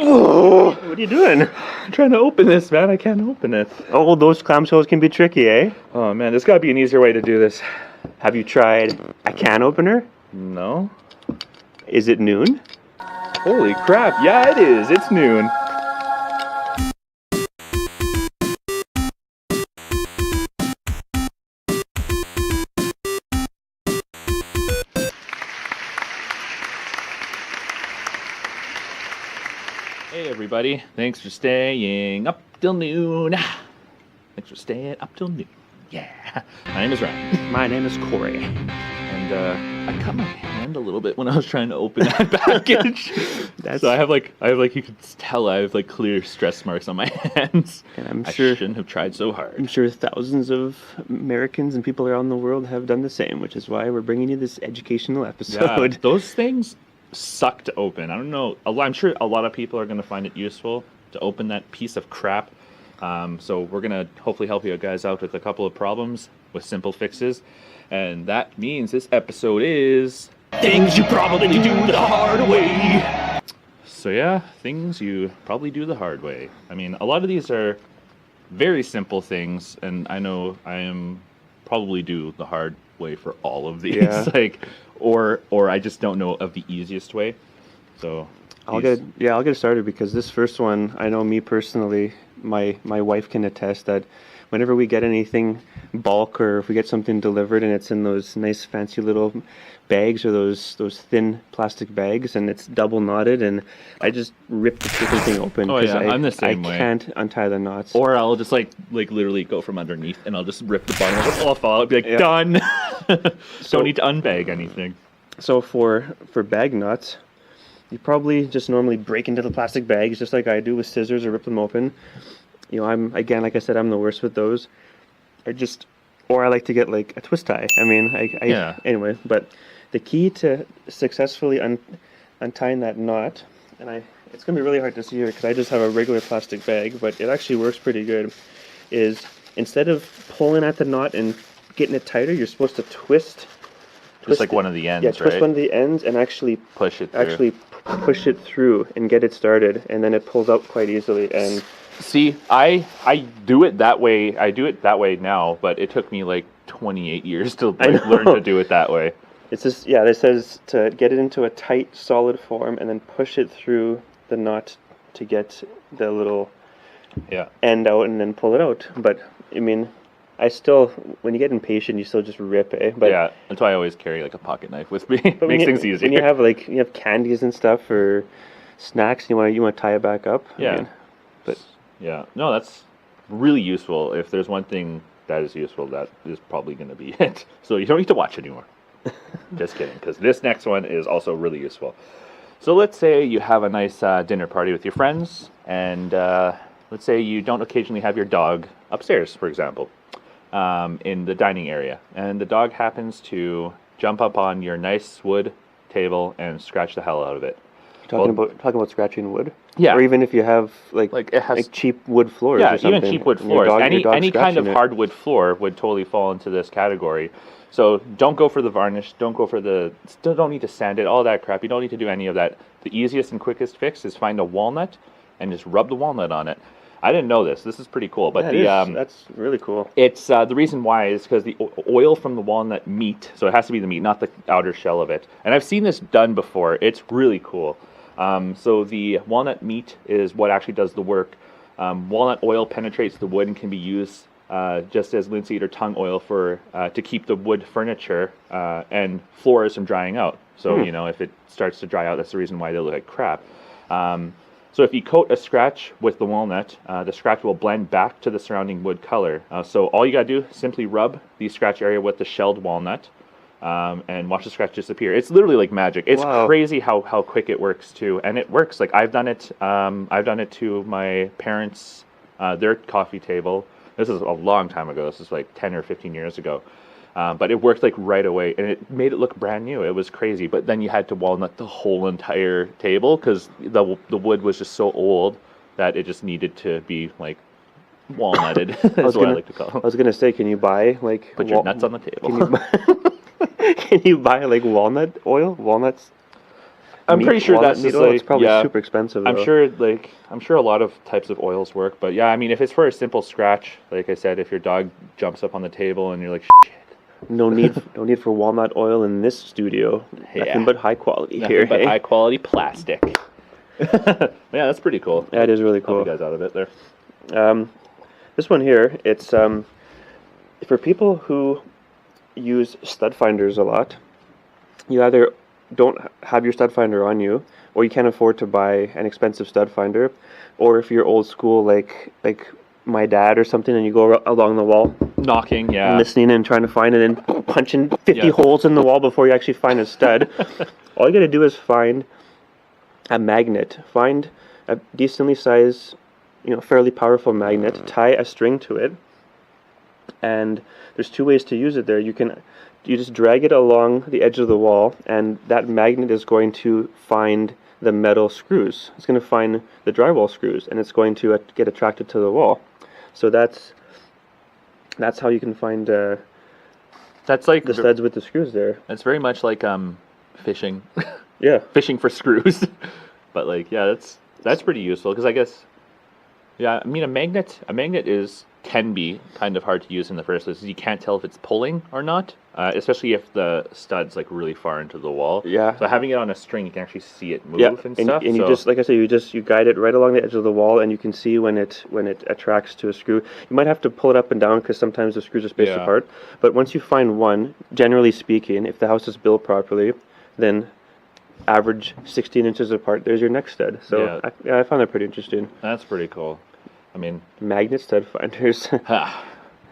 Oh, what are you doing? I'm trying to open this, man. I can't open it. Oh, those clamshells can be tricky, eh? Oh, man. There's got to be an easier way to do this. Have you tried a can opener? No. Is it noon? Holy crap. Yeah, it is. It's noon. Hey, everybody. Thanks for staying up till noon. Thanks for staying up till noon. Yeah. My name is Ryan. My name is Cory. And I cut my hand a little bit when I was trying to open that package. So I have like you could tell I have like clear stress marks on my hands. And I shouldn't have tried so hard. I'm sure thousands of Americans and people around the world have done the same, which is why we're bringing you this educational episode. Yeah, those things suck to open. I don't know. I'm sure a lot of people are going to find it useful to open that piece of crap. So we're going to hopefully help you guys out with a couple of problems with simple fixes. And that means this episode is things you probably do the hard way. So yeah, things you probably do the hard way. I mean, a lot of these are very simple things, and I know I am probably do the hard way for all of these. Yeah. Or I just don't know of the easiest way. So I'll get started because this first one, I know me personally, my wife can attest that whenever we get anything bulk or if we get something delivered and it's in those nice fancy little bags or those thin plastic bags and it's double knotted and I just rip the freaking thing open. Oh yeah, I'm the same way. I can't untie the knots. Or I'll just like literally go from underneath and I'll just rip the bottom of it all fall out. Be like, done. Don't need to unbag anything. So for bag knots, you probably just normally break into the plastic bags just like I do with scissors or rip them open. You know, like I said, I'm the worst with those. Or I like to get like a twist tie. I mean, anyway, but the key to successfully untying that knot, and it's going to be really hard to see here because I just have a regular plastic bag, but it actually works pretty good, is instead of pulling at the knot and getting it tighter, you're supposed to twist like one of the ends, right? Yeah, twist one of the ends and actually push it through and get it started, and then it pulls out quite easily. And see, I do it that way. I do it that way now, but it took me like 28 years to learn to do it that way. It's just, it says to get it into a tight, solid form and then push it through the knot to get the little end out and then pull it out. But, I mean, when you get impatient, you still just rip it. But yeah, that's why I always carry like a pocket knife with me. Makes things easier. When you have candies and stuff or snacks, you want to tie it back up. Yeah. Yeah, no, that's really useful. If there's one thing that is useful, that is probably going to be it. So you don't need to watch anymore. Just kidding, because this next one is also really useful. So let's say you have a nice dinner party with your friends, and let's say you don't occasionally have your dog upstairs, for example, in the dining area, and the dog happens to jump up on your nice wood table and scratch the hell out of it. Talking about scratching wood? Yeah. Or even if you have like cheap wood floors or something. Yeah, even cheap wood floors. Any kind of hardwood floor would totally fall into this category. So don't go for the varnish, don't need to sand it, all that crap. You don't need to do any of that. The easiest and quickest fix is find a walnut and just rub the walnut on it. I didn't know this. This is pretty cool. But that's really cool. It's the reason why is because the oil from the walnut meat, so it has to be the meat, not the outer shell of it. And I've seen this done before. It's really cool. So the walnut meat is what actually does the work. Walnut oil penetrates the wood and can be used just as linseed or tongue oil to keep the wood furniture and floors from drying out. So, if it starts to dry out, that's the reason why they look like crap. So if you coat a scratch with the walnut, the scratch will blend back to the surrounding wood color. So all you got to do, simply rub the scratch area with the shelled walnut. And watch the scratch disappear. It's literally like magic. It's crazy how quick it works too, and it works. Like I've done it to my parents' their coffee table. This is a long time ago. This is like 10 or 15 years ago. But it worked like right away, and it made it look brand new. It was crazy. But then you had to walnut the whole entire table because the wood was just so old that it just needed to be like walnutted. That's what I like to call it. I was gonna say, can you buy like put your nuts on the table? Can you buy like walnuts? I'm pretty sure walnut that's meat just oil? like, It's probably yeah, super expensive. I'm though. sure a lot of types of oils work, but yeah, I mean, if it's for a simple scratch, like I said, if your dog jumps up on the table and you're like, shit, No need for walnut oil in this studio. Yeah. Nothing but high quality nothing here. but hey? high quality plastic. Yeah, that's pretty cool. That is really Help cool. you guys out a bit there. This one here, it's for people who use stud finders a lot. You either don't have your stud finder on you, or you can't afford to buy an expensive stud finder, or if you're old school like my dad or something, and you go along the wall Knocking, yeah. listening and trying to find it and punching 50 Yeah. holes in the wall before you actually find a stud. All you got to do is find a magnet. Find a decently sized, fairly powerful magnet. Tie a string to it, and there's two ways to use it there. You just drag it along the edge of the wall, and that magnet is going to find the metal screws. It's going to find the drywall screws, and it's going to get attracted to the wall. So that's how you can find That's like the studs with the screws there. It's very much like fishing, Yeah. fishing for screws. But like, yeah, that's pretty useful because I guess, yeah, I mean a magnet can be kind of hard to use in the first place. You can't tell if it's pulling or not, especially if the stud's like really far into the wall. Yeah. So having it on a string, you can actually see it move Yeah, and and stuff. you so, just, like I said, you guide it right along the edge of the wall, and you can see when it attracts to a screw. You might have to pull it up and down because sometimes the screws are spaced Yeah. apart. But once you find one, generally speaking, if the house is built properly, then average 16 inches apart, there's your next stud. So I found that pretty interesting. that's pretty cool. I mean, Magnet stud finders.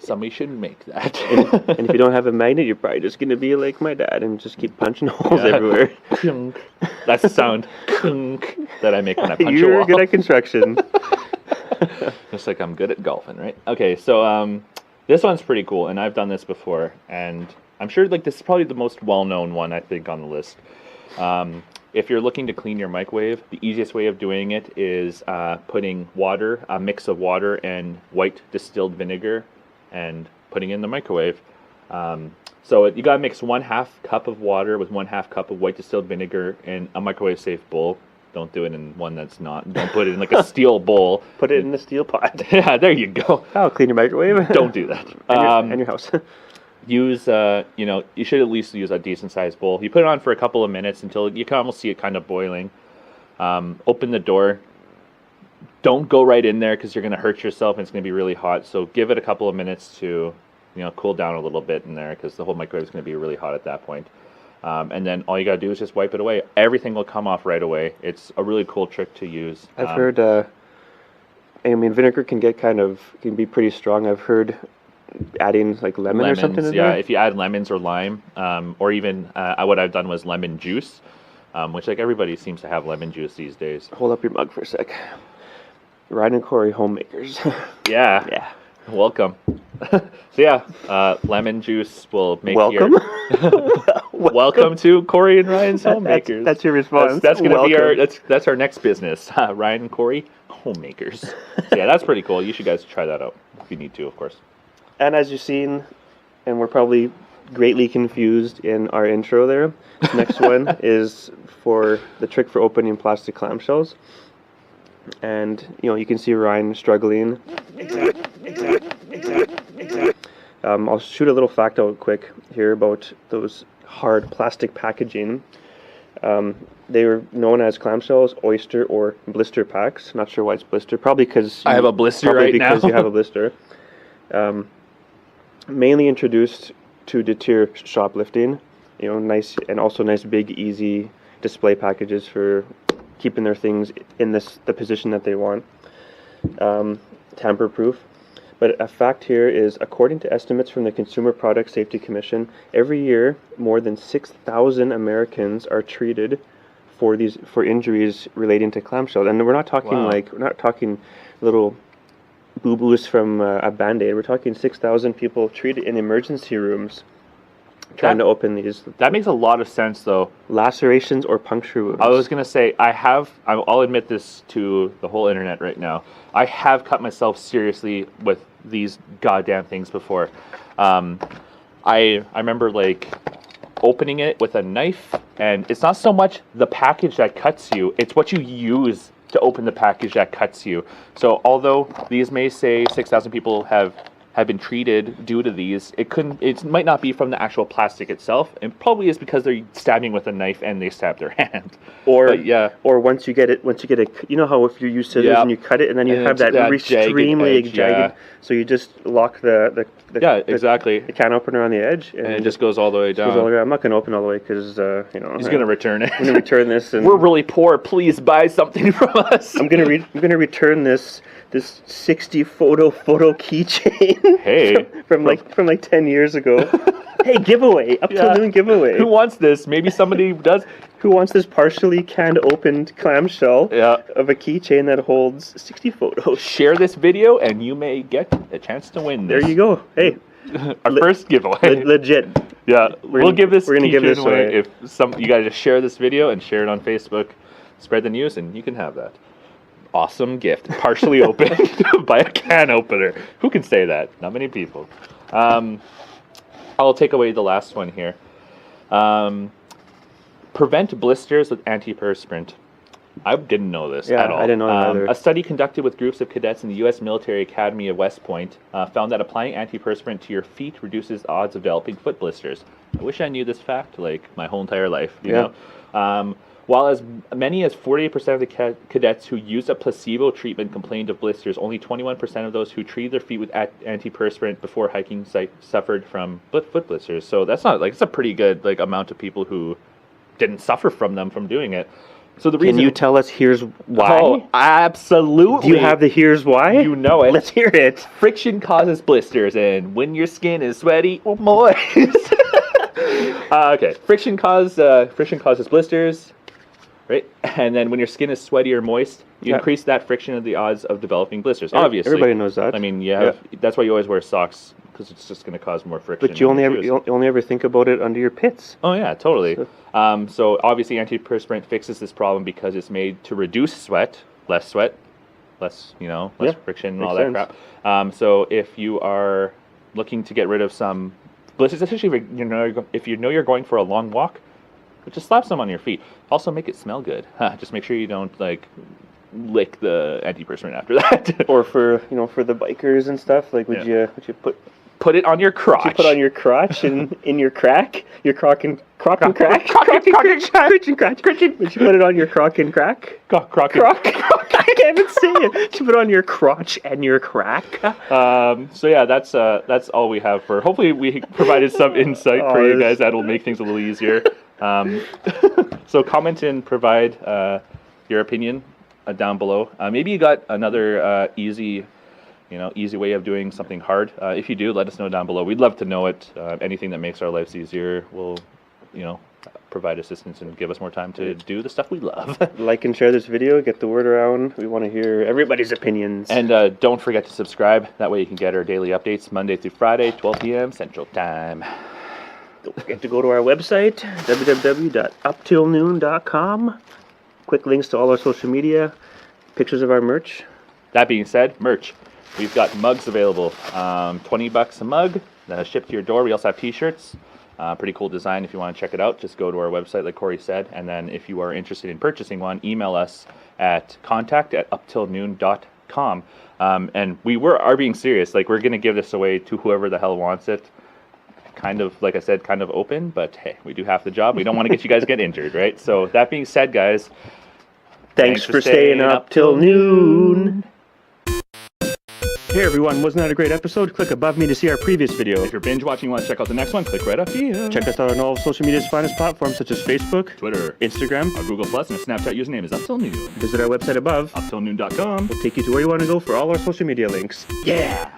somebody should make that. And if you don't have a magnet, you're probably just going to be like my dad and just keep punching holes everywhere. That's the sound that I make when I punch a You're wall. good at construction. Just like I'm good at golfing, right? Okay, so this one's pretty cool, and I've done this before, and I'm sure like this is probably the most well-known one I think on the list. If you're looking to clean your microwave, the easiest way of doing it is putting a mix of water and white distilled vinegar, and putting it in the microwave. So you gotta mix 1/2 cup of water with 1/2 cup of white distilled vinegar in a microwave-safe bowl. Don't do it in one that's not. Don't put it in like a steel bowl. Put it in the steel pot. Yeah, there you go. I'll clean your microwave. Don't do that. And your house. Use you should at least use a decent sized bowl. You put it on for a couple of minutes until you can almost see it kind of boiling. Open the door. Don't go right in there because you're going to hurt yourself and it's going to be really hot. So give it a couple of minutes to cool down a little bit in there because the whole microwave is going to be really hot at that point. And then all you got to do is just wipe it away. Everything will come off right away. It's a really cool trick to use. I've heard. I mean, vinegar can be pretty strong. I've heard adding like lemon or something in there. If you add lemons or lime, or even what I've done was lemon juice, which like everybody seems to have lemon juice these days. Hold up your mug for a sec. Ryan and Cory, homemakers. Yeah. Yeah. Welcome. So yeah, lemon juice will make Welcome. Welcome to Cory and Ryan's homemakers. That's your response. That's going to be Welcome. that's our next business. Ryan and Cory, homemakers. So yeah, that's pretty cool. You should guys try that out if you need to, of course. And as you've seen, and we're probably greatly confused in our intro there, the next one is for the trick for opening plastic clamshells. And, you can see Ryan struggling. I'll shoot a little fact out quick here about those hard plastic packaging. They were known as clamshells, oyster, or blister packs. Not sure why it's blister. Probably because I have a blister right now. Because you have a blister. Mainly introduced to deter shoplifting. Nice and also nice, big, easy display packages for keeping their things in the position that they want. Tamper-proof. But a fact here is, according to estimates from the Consumer Product Safety Commission, every year more than 6,000 Americans are treated for injuries relating to clamshells. And we're not talking little boo-boos from a Band-Aid. We're talking 6,000 people treated in emergency rooms trying to open these. That makes a lot of sense, though. Lacerations or puncture wounds. I was going to say, I'll admit this to the whole internet right now. I have cut myself seriously with these goddamn things before. I remember, like, opening it with a knife, and it's not so much the package that cuts you, it's what you use to open the package that cuts you. So although these may say 6,000 people have been treated due to these, it might not be from the actual plastic itself. It probably is because they're stabbing with a knife and they stab their hand. Or once you get it, you know how if you use scissors and you cut it and then you have that extremely jagged, so you just lock the can opener on the edge and it just goes all the way down. I'm not going to open all the way because he's going to return it. I'm going to return this. And we're really poor. Please buy something from us. I'm going to return this 60 photo keychain. Hey, from like 10 years ago. Hey, giveaway, up till noon giveaway. Who wants this? Maybe somebody does. Who wants this partially canned opened clamshell of a keychain that holds 60 photos? Share this video and you may get a chance to win this. There you go. Hey, our first giveaway. Legit. Yeah, we'll give this. We're gonna give this away. If you guys just share this video and share it on Facebook, spread the news, and you can have that awesome gift, partially opened by a can opener. Who can say that? Not many people. I'll take away the last one here. Prevent blisters with antiperspirant. I didn't know this at all. I didn't know that either. A study conducted with groups of cadets in the U.S. Military Academy of West Point found that applying antiperspirant to your feet reduces the odds of developing foot blisters. I wish I knew this fact like my whole entire life. You know? While as many as 48% of the cadets who used a placebo treatment complained of blisters, only 21% of those who treated their feet with antiperspirant before hiking suffered from foot blisters. So that's not it's a pretty good amount of people who didn't suffer from them from doing it. So the reason. Can you tell us here's why? Oh, absolutely. Do you have the here's why? You know it. Let's hear it. Friction causes blisters, and when your skin is sweaty or moist. Okay, friction causes blisters. Right, and then when your skin is sweaty or moist, you increase that friction of the odds of developing blisters. Obviously, everybody knows that. I mean, that's why you always wear socks because it's just going to cause more friction. But you only ever think about it under your pits. Oh yeah, totally. So obviously, antiperspirant fixes this problem because it's made to reduce sweat, less friction and all that crap. So if you are looking to get rid of some blisters, especially if you know you're going for a long walk. But just slap some on your feet. Also, make it smell good. Just make sure you don't lick the antiperspirant after that. Or for the bikers and stuff. Would you put it on your crotch? Would you put on your crotch and in your crack? Your crock and crack? Would you put it on your crock and crack? Crock. I can't even say it. Would you put it on your crotch and your crack? So yeah, that's all we have for. Hopefully, we provided some insight for you guys that'll make things a little easier. So comment and provide your opinion down below. Maybe you got another easy way of doing something hard. If you do, let us know down below. We'd love to know it. Anything that makes our lives easier will, provide assistance and give us more time to do the stuff we love. Like and share this video. Get the word around. We want to hear everybody's opinions. And don't forget to subscribe. That way you can get our daily updates Monday through Friday, 12 p.m. Central Time. Don't forget to go to our website, www.uptillnoon.com. Quick links to all our social media, pictures of our merch. That being said, merch. We've got mugs available. $20 a mug, shipped to your door. We also have t-shirts. Pretty cool design. If you want to check it out, just go to our website, like Cory said. And then if you are interested in purchasing one, email us at contact@uptillnoon.com. And we are being serious. We're going to give this away to whoever the hell wants it. Kind of, like I said, kind of open, but hey, we do half the job. We don't want to get you guys get injured, right? So that being said, guys, thanks for staying up till noon. Hey everyone, wasn't that a great episode? Click above me to see our previous video. If you're binge watching and want to check out the next one, click right up here. Check us out on all of social media's finest platforms such as Facebook, Twitter, Instagram, our Google Plus, and our Snapchat username is UpTillNoon. Visit our website above, UpTillNoon.com. We'll take you to where you want to go for all our social media links. Yeah!